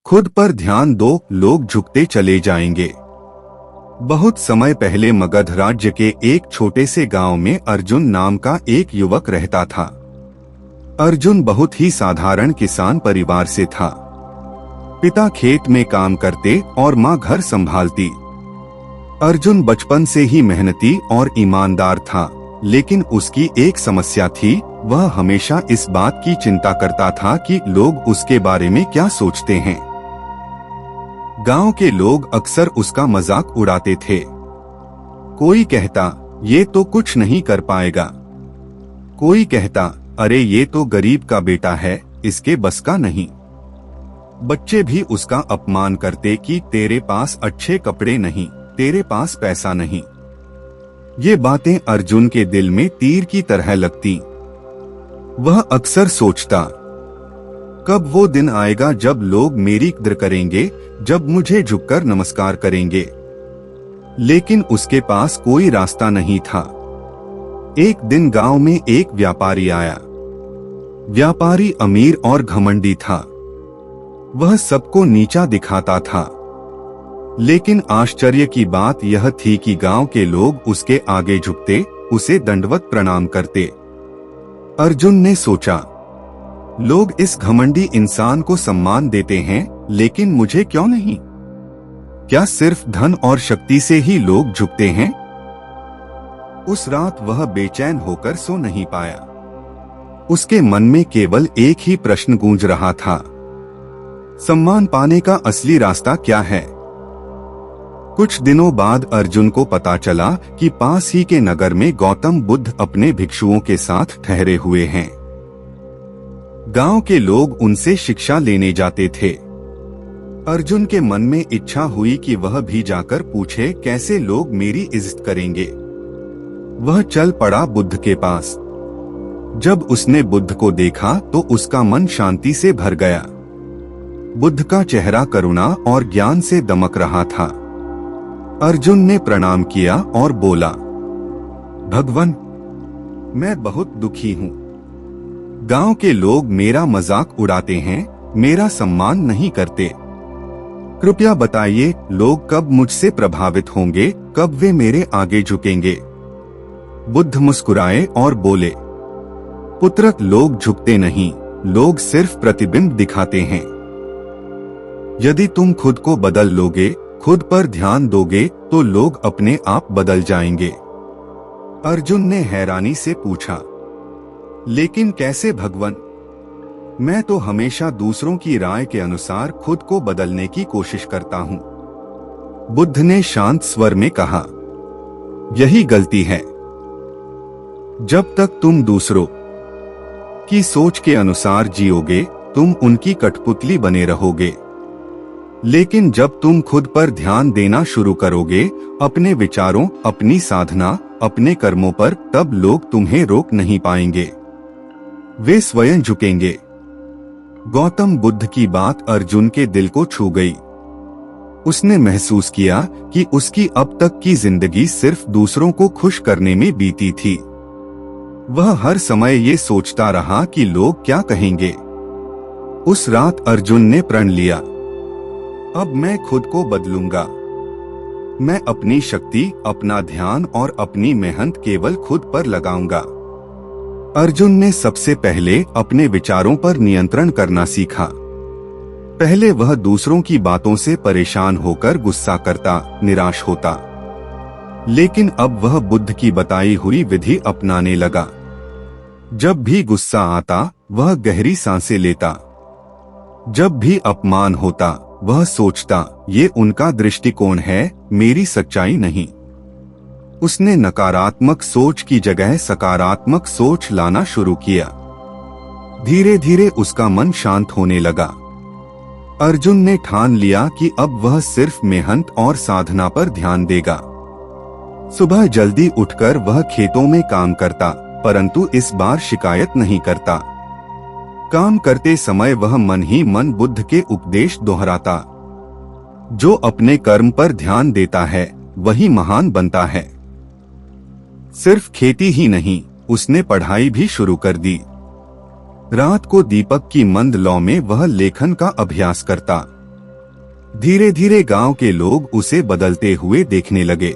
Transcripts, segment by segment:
खुद पर ध्यान दो, लोग झुकते चले जाएंगे। बहुत समय पहले मगध राज्य के एक छोटे से गांव में अर्जुन नाम का एक युवक रहता था। अर्जुन बहुत ही साधारण किसान परिवार से था। पिता खेत में काम करते और माँ घर संभालती। अर्जुन बचपन से ही मेहनती और ईमानदार था, लेकिन उसकी एक समस्या थी। वह हमेशा इस बात की चिंता करता था कि लोग उसके बारे में क्या सोचते हैं। गांव के लोग अक्सर उसका मजाक उड़ाते थे। कोई कहता, ये तो कुछ नहीं कर पाएगा। कोई कहता, अरे ये तो गरीब का बेटा है, इसके बस का नहीं। बच्चे भी उसका अपमान करते कि तेरे पास अच्छे कपड़े नहीं, तेरे पास पैसा नहीं। ये बातें अर्जुन के दिल में तीर की तरह लगती। वह अक्सर सोचता, कब वो दिन आएगा जब लोग मेरी कद्र करेंगे, जब मुझे झुककर नमस्कार करेंगे। लेकिन उसके पास कोई रास्ता नहीं था। एक दिन गांव में एक व्यापारी आया। व्यापारी अमीर और घमंडी था। वह सबको नीचा दिखाता था। लेकिन आश्चर्य की बात यह थी कि गांव के लोग उसके आगे झुकते, उसे दंडवत प्रणाम करते। अर्जुन ने सोचा, लोग इस घमंडी इंसान को सम्मान देते हैं, लेकिन मुझे क्यों नहीं? क्या सिर्फ धन और शक्ति से ही लोग झुकते हैं? उस रात वह बेचैन होकर सो नहीं पाया। उसके मन में केवल एक ही प्रश्न गूंज रहा था, सम्मान पाने का असली रास्ता क्या है? कुछ दिनों बाद अर्जुन को पता चला कि पास ही के नगर में गौतम बुद्ध अपने भिक्षुओं के साथ ठहरे हुए हैं। गांव के लोग उनसे शिक्षा लेने जाते थे। अर्जुन के मन में इच्छा हुई कि वह भी जाकर पूछे कैसे लोग मेरी इज्जत करेंगे। वह चल पड़ा बुद्ध के पास। जब उसने बुद्ध को देखा तो उसका मन शांति से भर गया। बुद्ध का चेहरा करुणा और ज्ञान से दमक रहा था। अर्जुन ने प्रणाम किया और बोला, भगवान, मैं बहुत दुखी हूँ। गांव के लोग मेरा मजाक उड़ाते हैं, मेरा सम्मान नहीं करते। कृपया बताइए, लोग कब मुझसे प्रभावित होंगे, कब वे मेरे आगे झुकेंगे? बुद्ध मुस्कुराए और बोले, पुत्र, लोग झुकते नहीं, लोग सिर्फ प्रतिबिंब दिखाते हैं। यदि तुम खुद को बदल लोगे, खुद पर ध्यान दोगे, तो लोग अपने आप बदल जाएंगे। अर्जुन ने हैरानी से पूछा, लेकिन कैसे भगवान? मैं तो हमेशा दूसरों की राय के अनुसार खुद को बदलने की कोशिश करता हूँ। बुद्ध ने शांत स्वर में कहा, यही गलती है। जब तक तुम दूसरों की सोच के अनुसार जियोगे, तुम उनकी कठपुतली बने रहोगे। लेकिन जब तुम खुद पर ध्यान देना शुरू करोगे, अपने विचारों, अपनी साधना, अपने कर्मों पर, तब लोग तुम्हें रोक नहीं पाएंगे। वे स्वयं झुकेंगे। गौतम बुद्ध की बात अर्जुन के दिल को छू गई। उसने महसूस किया कि उसकी अब तक की जिंदगी सिर्फ दूसरों को खुश करने में बीती थी। वह हर समय ये सोचता रहा कि लोग क्या कहेंगे। उस रात अर्जुन ने प्रण लिया, अब मैं खुद को बदलूंगा। मैं अपनी शक्ति, अपना ध्यान और अपनी मेहनत केवल खुद पर लगाऊंगा। अर्जुन ने सबसे पहले अपने विचारों पर नियंत्रण करना सीखा। पहले वह दूसरों की बातों से परेशान होकर गुस्सा करता, निराश होता। लेकिन अब वह बुद्ध की बताई हुई विधि अपनाने लगा। जब भी गुस्सा आता, वह गहरी सांसें लेता। जब भी अपमान होता, वह सोचता, ये उनका दृष्टिकोण है, मेरी सच्चाई नहीं। उसने नकारात्मक सोच की जगह सकारात्मक सोच लाना शुरू किया। धीरे धीरे उसका मन शांत होने लगा। अर्जुन ने ठान लिया कि अब वह सिर्फ मेहनत और साधना पर ध्यान देगा। सुबह जल्दी उठकर वह खेतों में काम करता, परंतु इस बार शिकायत नहीं करता। काम करते समय वह मन ही मन बुद्ध के उपदेश दोहराता, जो अपने कर्म पर ध्यान देता है, वही महान बनता है। सिर्फ खेती ही नहीं, उसने पढ़ाई भी शुरू कर दी। रात को दीपक की मंद लौ में वह लेखन का अभ्यास करता। धीरे धीरे गांव के लोग उसे बदलते हुए देखने लगे।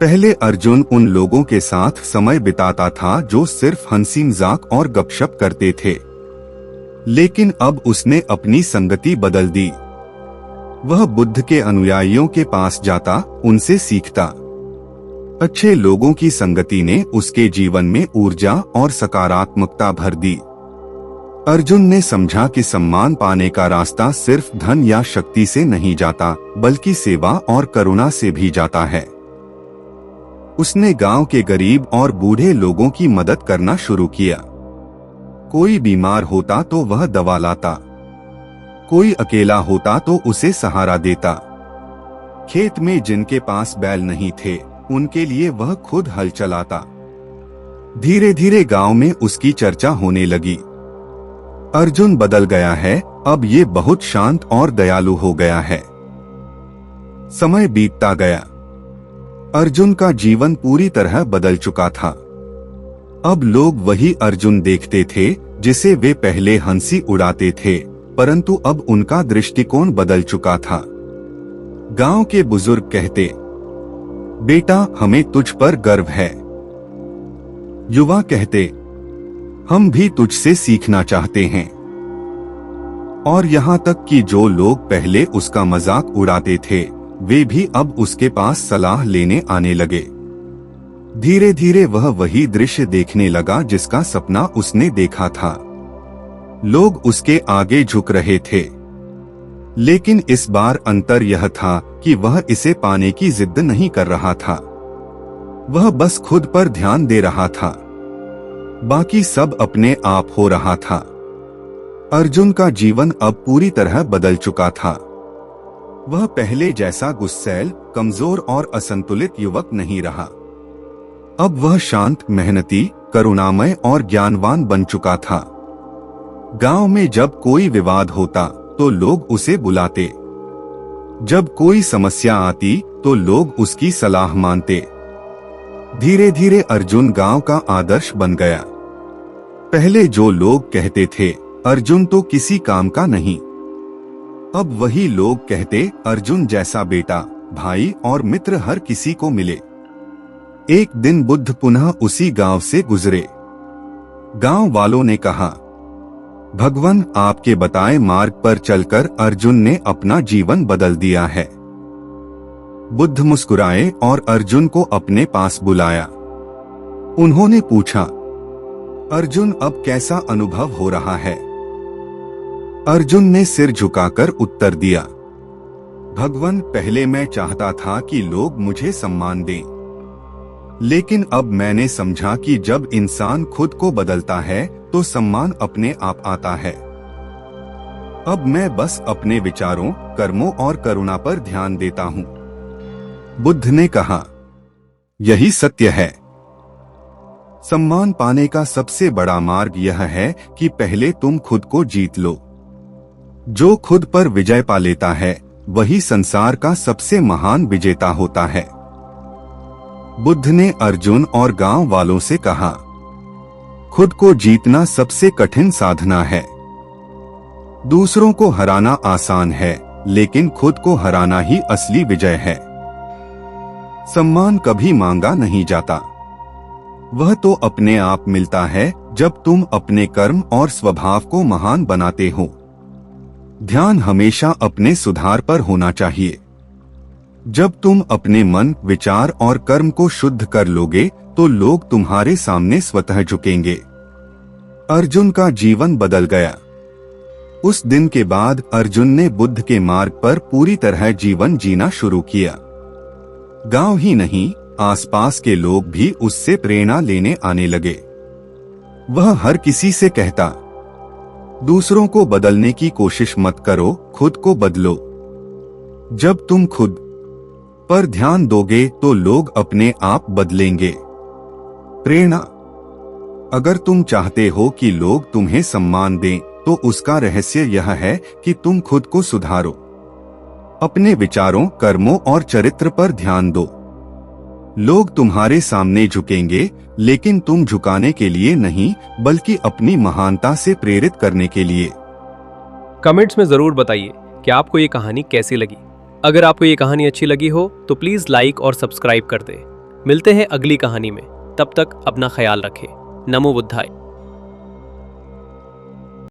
पहले अर्जुन उन लोगों के साथ समय बिताता था जो सिर्फ हंसी मजाक और गपशप करते थे, लेकिन अब उसने अपनी संगति बदल दी। वह बुद्ध के अनुयायियों के पास जाता, उनसे सीखता। अच्छे लोगों की संगति ने उसके जीवन में ऊर्जा और सकारात्मकता भर दी। अर्जुन ने समझा कि सम्मान पाने का रास्ता सिर्फ धन या शक्ति से नहीं जाता, बल्कि सेवा और करुणा से भी जाता है। उसने गांव के गरीब और बूढ़े लोगों की मदद करना शुरू किया। कोई बीमार होता तो वह दवा लाता, कोई अकेला होता तो उसे सहारा देता। खेत में जिनके पास बैल नहीं थे, उनके लिए वह खुद हल चलाता। धीरे धीरे गांव में उसकी चर्चा होने लगी। अर्जुन बदल गया है, अब ये बहुत शांत और दयालु हो गया है। समय बीतता गया। अर्जुन का जीवन पूरी तरह बदल चुका था। अब लोग वही अर्जुन देखते थे जिसे वे पहले हंसी उड़ाते थे, परंतु अब उनका दृष्टिकोण बदल चुका था। गांव के बुजुर्ग कहते, बेटा हमें तुझ पर गर्व है। युवा कहते, हम भी तुझसे सीखना चाहते हैं। और यहाँ तक कि जो लोग पहले उसका मजाक उड़ाते थे, वे भी अब उसके पास सलाह लेने आने लगे। धीरे धीरे वह वही दृश्य देखने लगा जिसका सपना उसने देखा था। लोग उसके आगे झुक रहे थे, लेकिन इस बार अंतर यह था कि वह इसे पाने की जिद नहीं कर रहा था। वह बस खुद पर ध्यान दे रहा था। बाकी सब अपने आप हो रहा था। अर्जुन का जीवन अब पूरी तरह बदल चुका था। वह पहले जैसा गुस्सैल, कमजोर और असंतुलित युवक नहीं रहा। अब वह शांत, मेहनती, करुणामय और ज्ञानवान बन चुका था। गांव में जब कोई विवाद होता तो लोग उसे बुलाते। जब कोई समस्या आती तो लोग उसकी सलाह मानते। धीरे धीरे अर्जुन गांव का आदर्श बन गया। पहले जो लोग कहते थे अर्जुन तो किसी काम का नहीं, अब वही लोग कहते अर्जुन जैसा बेटा, भाई और मित्र हर किसी को मिले। एक दिन बुद्ध पुनः उसी गांव से गुजरे। गांव वालों ने कहा, भगवान आपके बताए मार्ग पर चलकर अर्जुन ने अपना जीवन बदल दिया है। बुद्ध मुस्कुराए और अर्जुन को अपने पास बुलाया। उन्होंने पूछा, अर्जुन अब कैसा अनुभव हो रहा है? अर्जुन ने सिर झुकाकर उत्तर दिया, भगवान पहले मैं चाहता था कि लोग मुझे सम्मान दें, लेकिन अब मैंने समझा कि जब इंसान खुद को बदलता है तो सम्मान अपने आप आता है। अब मैं बस अपने विचारों, कर्मों और करुणा पर ध्यान देता हूँ। बुद्ध ने कहा, यही सत्य है। सम्मान पाने का सबसे बड़ा मार्ग यह है कि पहले तुम खुद को जीत लो। जो खुद पर विजय पा लेता है वही संसार का सबसे महान विजेता होता है। बुद्ध ने अर्जुन और गांव वालों से कहा, खुद को जीतना सबसे कठिन साधना है। दूसरों को हराना आसान है, लेकिन खुद को हराना ही असली विजय है। सम्मान कभी मांगा नहीं जाता, वह तो अपने आप मिलता है जब तुम अपने कर्म और स्वभाव को महान बनाते हो। ध्यान हमेशा अपने सुधार पर होना चाहिए। जब तुम अपने मन, विचार और कर्म को शुद्ध कर लोगे तो लोग तुम्हारे सामने स्वतः झुकेंगे। अर्जुन का जीवन बदल गया। उस दिन के बाद अर्जुन ने बुद्ध के मार्ग पर पूरी तरह जीवन जीना शुरू किया। गांव ही नहीं, आसपास के लोग भी उससे प्रेरणा लेने आने लगे। वह हर किसी से कहता, दूसरों को बदलने की कोशिश मत करो, खुद को बदलो। जब तुम खुद पर ध्यान दोगे तो लोग अपने आप बदलेंगे। प्रेरणा, अगर तुम चाहते हो कि लोग तुम्हें सम्मान दें तो उसका रहस्य यह है कि तुम खुद को सुधारो। अपने विचारों, कर्मों और चरित्र पर ध्यान दो। लोग तुम्हारे सामने झुकेंगे, लेकिन तुम झुकाने के लिए नहीं, बल्कि अपनी महानता से प्रेरित करने के लिए। कमेंट्स में जरूर बताइए कि आपको ये कहानी कैसी लगी। अगर आपको ये कहानी अच्छी लगी हो तो प्लीज़ लाइक और सब्सक्राइब कर दें। मिलते हैं अगली कहानी में, तब तक अपना ख्याल रखें। नमो बुद्धाय।